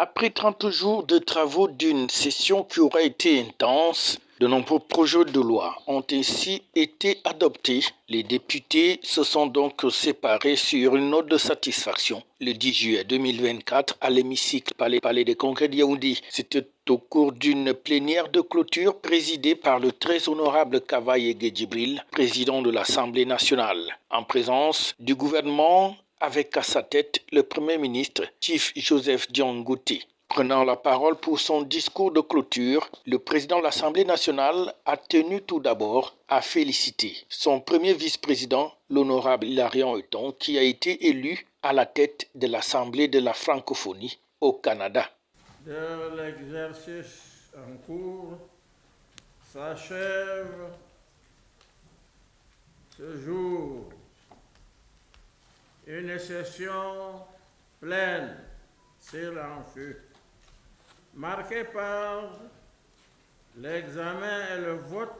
Après 30 jours de travaux d'une session qui aura été intense, de nombreux projets de loi ont ainsi été adoptés. Les députés se sont donc séparés sur une note de satisfaction le 10 juillet 2024 à l'hémicycle Palais des Congrès de Yaoundé. C'était au cours d'une plénière de clôture présidée par le très honorable Kavaye Djibril, président de l'Assemblée nationale, en présence du gouvernement avec à sa tête le Premier ministre Chief Joseph Diangote. Prenant la parole pour son discours de clôture, le président de l'Assemblée nationale a tenu tout d'abord à féliciter son premier vice-président, l'honorable Hilarion Houghton, qui a été élu à la tête de l'Assemblée de la francophonie au Canada. De l'exercice en cours s'achève ce jour une session pleine, s'il en fut, marquée par l'examen et le vote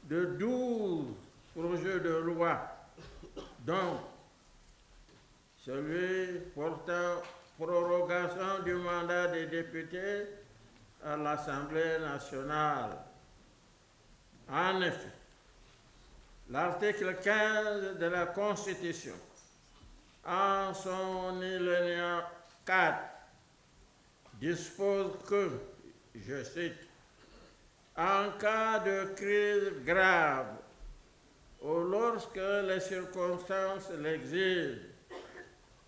de 12 projets de loi, dont celui portant prorogation du mandat des députés à l'Assemblée nationale. En effet, l'article 15 de la Constitution, en son alinéa 4, dispose que, je cite, « En cas de crise grave ou lorsque les circonstances l'exigent,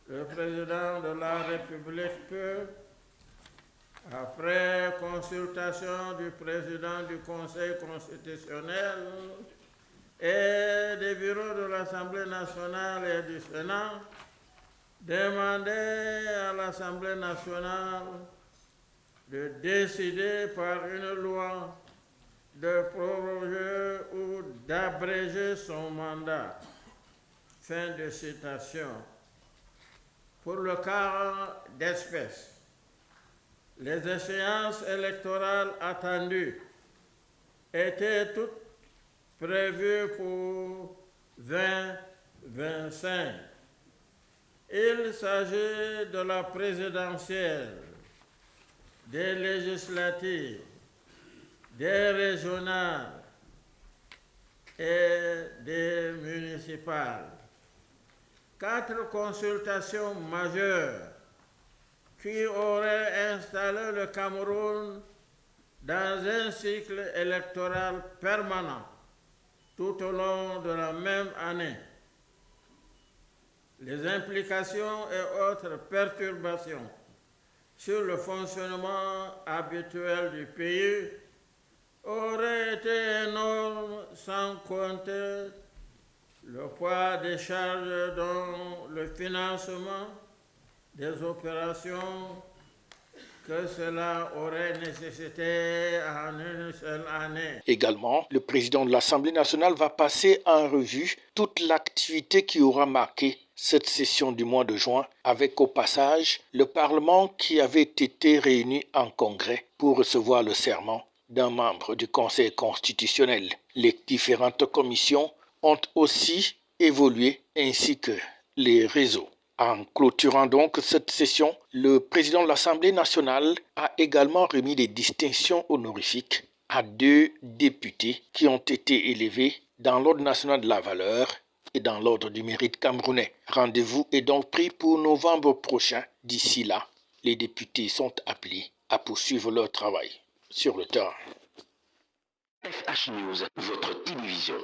le président de la République peut, après consultation du président du Conseil constitutionnel et des bureaux de l'Assemblée nationale et du Sénat, demander à l'Assemblée nationale de décider par une loi de proroger ou d'abréger son mandat. » Fin de citation. Pour le cas d'espèce, les échéances électorales attendues étaient toutes prévues pour 2025. Il s'agit de la présidentielle, des législatives, des régionales et des municipales. 4 consultations majeures qui auraient installé le Cameroun dans un cycle électoral permanent tout au long de la même année. Les implications et autres perturbations sur le fonctionnement habituel du pays auraient été énormes, sans compter le poids des charges dont le financement des opérations que cela aurait nécessité en une seule année. Également, le président de l'Assemblée nationale va passer en revue toute l'activité qui aura marqué cette session du mois de juin, avec au passage le Parlement qui avait été réuni en congrès pour recevoir le serment d'un membre du Conseil constitutionnel. Les différentes commissions ont aussi évolué ainsi que les réseaux. En clôturant donc cette session, le président de l'Assemblée nationale a également remis des distinctions honorifiques à 2 députés qui ont été élevés dans l'ordre national de la valeur et dans l'ordre du mérite camerounais. Rendez-vous est donc pris pour novembre prochain. D'ici là, les députés sont appelés à poursuivre leur travail sur le terrain. FH News, votre télévision.